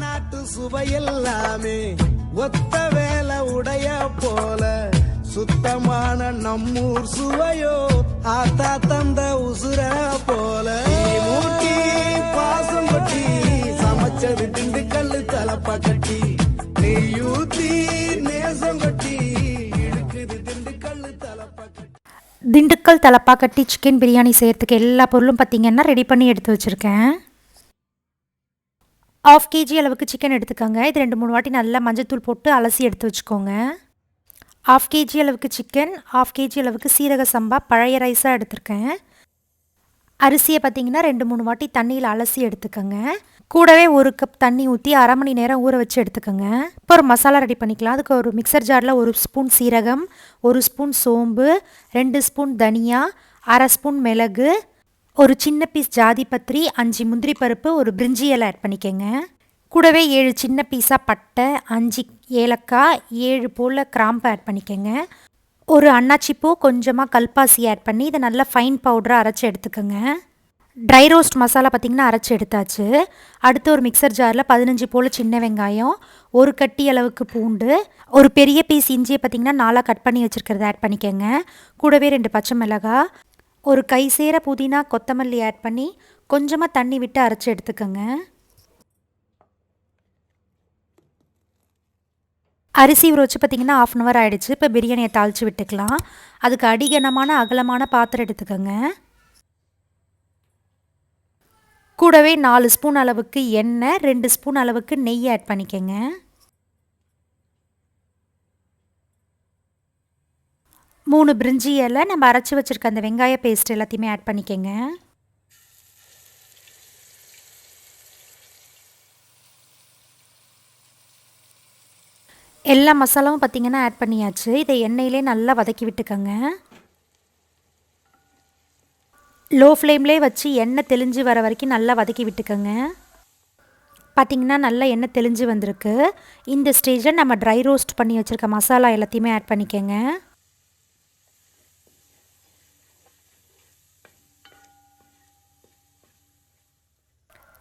நாட்டு சுவையெல்லாமே ஒத்த வேலை உடைய போல சுத்தமான நம்மூர் சுவையோ ஆத்தா தந்த உசுர போல மூட்டி பாசம் கொட்டி சமைச்சது திண்டுக்கல்லு தலப்பா கட்டி நெய்யூத்தி நேசம் கொட்டி இழுக்குது திண்டுக்கல்லு தலப்பா கட்டி. திண்டுக்கல் தலப்பாக்கட்டி சிக்கன் பிரியாணி செய்கிறதுக்கு எல்லா பொருளும் பார்த்திங்கன்னா ரெடி பண்ணி எடுத்து வச்சுருக்கேன். 1/2 kg அளவுக்கு சிக்கன் எடுத்துக்கோங்க. இது 2-3 வாட்டி நல்லா மஞ்சத்தூள் போட்டு அலசி எடுத்து வச்சுக்கோங்க. 1/2 kg அளவுக்கு சிக்கன், 1/2 kg அளவுக்கு சீரக சம்பா பழைய ரைஸாக எடுத்திருக்கேன். அரிசியை பார்த்திங்கன்னா 2-3 வாட்டி தண்ணியில் அலசி எடுத்துக்கோங்க. கூடவே 1 கப் தண்ணி ஊற்றி 1/2 மணி நேரம் ஊற வச்சு எடுத்துக்கோங்க. இப்போ ஒரு மசாலா ரெடி பண்ணிக்கலாம். அதுக்கு ஒரு மிக்சர் ஜாரில் 1 ஸ்பூன் சீரகம், 1 ஸ்பூன் சோம்பு, 2 ஸ்பூன் தனியா, 1/2 ஸ்பூன் மிளகு, ஒரு சின்ன பீஸ் ஜாதி பத்திரி, 5 முந்திரி பருப்பு, ஒரு பிரிஞ்சி இலை ஆட் பண்ணிக்கோங்க. கூடவே 7 சின்ன பீஸாக பட்டை, 5 ஏலக்காய், 7 போல் கிராம்பு ஆட் பண்ணிக்கோங்க. ஒரு அன்னாச்சிப்பூ, கொஞ்சமாக கல்பாசி ஆட் பண்ணி இதை நல்லா ஃபைன் பவுடராக அரைச்சி எடுத்துக்கோங்க. ட்ரை ரோஸ்ட் மசாலா பார்த்திங்கன்னா அரைச்சி எடுத்தாச்சு. அடுத்து ஒரு மிக்சர் ஜாரில் 15 போல் சின்ன வெங்காயம், ஒரு கட்டி அளவுக்கு பூண்டு, ஒரு பெரிய பீஸ் இஞ்சியை பார்த்திங்கன்னா 4 கட் பண்ணி வச்சுருக்கிறத ஆட் பண்ணிக்கோங்க. கூடவே 2 பச்சை மிளகாய், ஒரு கை சேர புதினா கொத்தமல்லி ஆட் பண்ணி கொஞ்சமாக தண்ணி விட்டு அரைச்சி எடுத்துக்கோங்க. அரிசி ஊற வச்சு பார்த்திங்கன்னா 1/2 அன் ஹவர் ஆகிடுச்சு. இப்போ பிரியாணியை தாளித்து விட்டுக்கலாம். அதுக்கு அடிகனமான அகலமான பாத்திரம் எடுத்துக்கோங்க. கூடவே 4 ஸ்பூன் அளவுக்கு எண்ணெய், 2 ஸ்பூன் அளவுக்கு நெய் ஆட் பண்ணிக்கோங்க. மூணு பிரிஞ்சி இலை, நம்ம அரைச்சி வச்சுருக்க அந்த வெங்காய பேஸ்ட் எல்லாத்தையுமே ஆட் பண்ணிக்கோங்க. எல்லா மசாலாவும் பார்த்திங்கன்னா ஆட் பண்ணியாச்சு. இதை எண்ணெயிலே நல்லா வதக்கி விட்டுக்கோங்க. லோ ஃப்ளேம்லேயே வச்சு எண்ணெய் தெளிஞ்சு வர வரைக்கும் நல்லா வதக்கி விட்டுக்கோங்க. பார்த்திங்கன்னா நல்லா எண்ணெய் தெளிஞ்சு வந்திருக்கு. இந்த ஸ்டேஜில் நம்ம ட்ரை ரோஸ்ட் பண்ணி வச்சுருக்க மசாலா எல்லாத்தையுமே ஆட் பண்ணிக்கோங்க.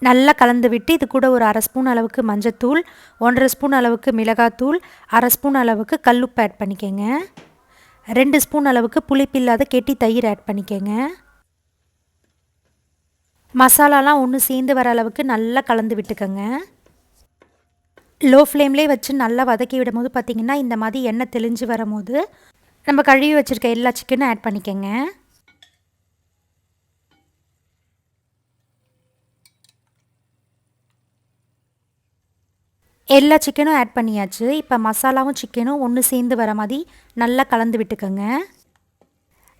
நல்லா கலந்து விட்டு இது கூட ஒரு 1/2 ஸ்பூன் அளவுக்கு மஞ்சத்தூள், 1/2 ஸ்பூன் அளவுக்கு மிளகாத்தூள், 1/2 ஸ்பூன் அளவுக்கு கல்லுப்பு ஆட் பண்ணிக்கோங்க. 2 ஸ்பூன் அளவுக்கு புளிப்பில்லாத கெட்டி தயிர் ஆட் பண்ணிக்கோங்க. மசாலாலாம் ஒன்று சேர்ந்து வர அளவுக்கு நல்லா கலந்து விட்டுக்கோங்க. லோ ஃப்ளேம்லேயே வச்சு நல்லா வதக்கி விடும் போது பார்த்திங்கன்னா இந்த மாதிரி எண்ணெய் தெளிஞ்சு வரும்போது நம்ம கழுவி வச்சுருக்க எல்லா சிக்கனும் ஆட் பண்ணிக்கோங்க. எல்லா சிக்கனும் ஆட் பண்ணியாச்சு. இப்போ மசாலாவும் சிக்கனும் ஒன்று சேர்ந்து வர மாதிரி நல்லா கலந்து விட்டுக்கோங்க.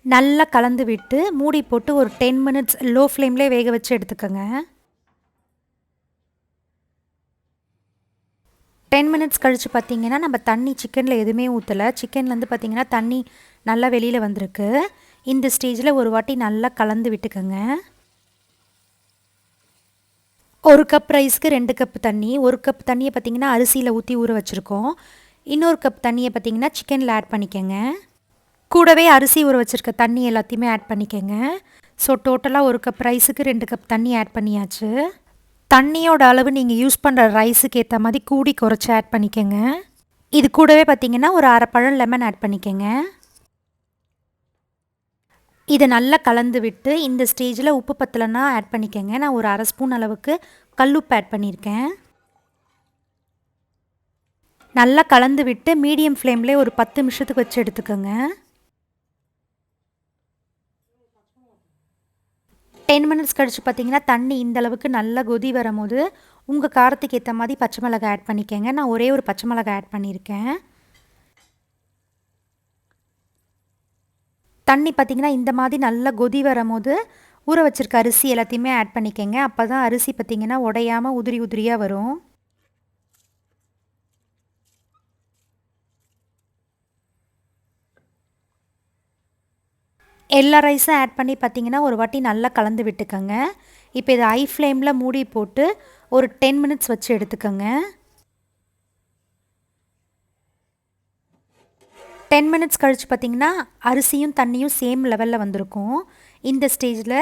நல்லா கலந்து விட்டு மூடி போட்டு ஒரு 10 மினிட்ஸ் லோ ஃப்ளேம்லேயே வேக வச்சு எடுத்துக்கோங்க. 10 மினிட்ஸ் கழித்து பார்த்திங்கன்னா நம்ம தண்ணி சிக்கனில் எதுவுமே ஊற்றலை. சிக்கன்லேருந்து பார்த்திங்கன்னா தண்ணி நல்லா வெளியில் வந்திருக்கு. இந்த ஸ்டேஜில் ஒரு வாட்டி நல்லா கலந்து விட்டுக்கோங்க. 1 கப் ரைஸ்க்கு 2 கப் தண்ணி. 1 கப் தண்ணியை பார்த்திங்கன்னா அரிசியில் ஊற்றி ஊற வச்சுருக்கோம். இன்னொரு கப் தண்ணியை பார்த்திங்கன்னா சிக்கனில் ஆட் பண்ணிக்கோங்க. கூடவே அரிசி ஊற வச்சுருக்க தண்ணி எல்லாத்தையுமே ஆட் பண்ணிக்கோங்க. ஸோ டோட்டலாக 1 கப் ரைஸுக்கு 2 கப் தண்ணி ஆட் பண்ணியாச்சு. தண்ணியோட அளவு நீங்கள் யூஸ் பண்ணுற ரைஸுக்கு ஏற்ற மாதிரி கூடி குறைச்சி ஆட் பண்ணிக்கோங்க. இது கூடவே பார்த்திங்கன்னா ஒரு 1/2 பழம் லெமன் ஆட் பண்ணிக்கோங்க. இதை நல்லா கலந்து விட்டு இந்த ஸ்டேஜில் உப்பு பத்தலைன்னா ஆட் பண்ணிக்கோங்க. நான் ஒரு 1/2 ஸ்பூன் அளவுக்கு கல்லுப்பு ஆட் பண்ணியிருக்கேன். நல்லா கலந்து விட்டு மீடியம் ஃப்ளேம்லேயே ஒரு 10 நிமிஷத்துக்கு வச்சு எடுத்துக்கோங்க. 10 மினிட்ஸ் கழித்து பார்த்திங்கன்னா தண்ணி இந்த அளவுக்கு நல்லா கொதி வரும்போது உங்கள் காரத்துக்கு ஏற்ற மாதிரி பச்சை மிளகாய் ஆட் பண்ணிக்கோங்க. நான் ஒரே ஒரு பச்சை மிளகாய் ஆட் பண்ணியிருக்கேன். தண்ணி பார்த்திங்கன்னா இந்த மாதிரி நல்லா கொதி வரும்போது ஊற வச்சுருக்க அரிசி எல்லாத்தையுமே ஆட் பண்ணிக்கோங்க. அப்போ தான் அரிசி பார்த்திங்கன்னா உடையாமல் உதிரி உதிரியாக வரும். எல்லா ரைஸும் ஆட் பண்ணி பார்த்திங்கன்னா ஒரு வாட்டி நல்லா கலந்து விட்டுக்கோங்க. இப்போ இதை ஹை ஃப்ளேமில் மூடி போட்டு ஒரு 10 மினிட்ஸ் வச்சு எடுத்துக்கோங்க. 10 மினிட்ஸ் கழித்து பார்த்திங்கன்னா அரிசியும் தண்ணியும் சேம் லெவலில் வந்திருக்கும். இந்த ஸ்டேஜில்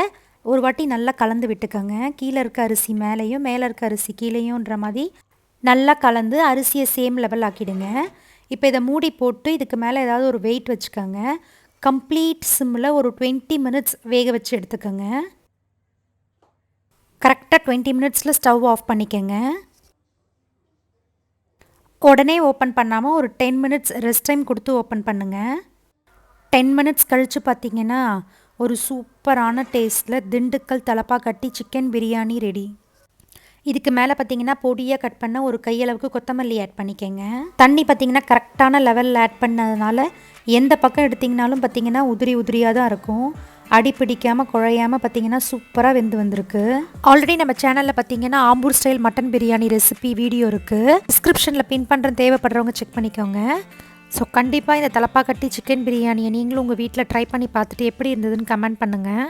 ஒரு வாட்டி நல்லா கலந்து விட்டுக்கோங்க. கீழே இருக்க அரிசி மேலேயும் மேலே இருக்க அரிசி கீழேயும்ன்ற மாதிரி நல்லா கலந்து அரிசியை சேம் லெவல் ஆக்கிடுங்க. இப்போ இதை மூடி போட்டு இதுக்கு மேலே ஏதாவது ஒரு வெயிட் வச்சுக்கோங்க. கம்ப்ளீட் சிம்மில் ஒரு 20 மினிட்ஸ் வேக வச்சு எடுத்துக்கோங்க. கரெக்டாக 20 மினிட்ஸில் ஸ்டவ் ஆஃப் பண்ணிக்கோங்க. உடனே ஓப்பன் பண்ணாமல் ஒரு 10 மினிட்ஸ் ரெஸ்ட் டைம் கொடுத்து ஓப்பன் பண்ணுங்கள். 10 மினிட்ஸ் கழித்து பார்த்தீங்கன்னா ஒரு சூப்பரான டேஸ்ட்டில் திண்டுக்கல் தலப்பாக்கட்டி சிக்கன் பிரியாணி ரெடி. இதுக்கு மேலே பார்த்தீங்கன்னா பொடியாக கட் பண்ண ஒரு கையளவுக்கு கொத்தமல்லி ஆட் பண்ணிக்கோங்க. தண்ணி பார்த்தீங்கன்னா கரெக்டான லெவலில் ஆட் பண்ணதுனால எந்த பக்கம் எடுத்திங்கனாலும் பார்த்தீங்கன்னா உதிரி உதிரியாக தான் இருக்கும். அடி பிடிக்காமல் குழையாமல் பார்த்தீங்கன்னா சூப்பராக வெந்து வந்திருக்கு. ஆல்ரெடி நம்ம சேனலில் பார்த்தீங்கன்னா Ambur style mutton biryani recipe video இருக்குது. டிஸ்கிரிப்ஷனில் பின் பண்ணுற தேவைப்படுறவங்க செக் பண்ணிக்கோங்க. ஸோ கண்டிப்பாக இந்த தலப்பாக்கட்டி சிக்கன் பிரியாணியை நீங்களும் உங்கள் வீட்டில் ட்ரை பண்ணி பார்த்துட்டு எப்படி இருந்ததுன்னு கமெண்ட் பண்ணுங்கள்.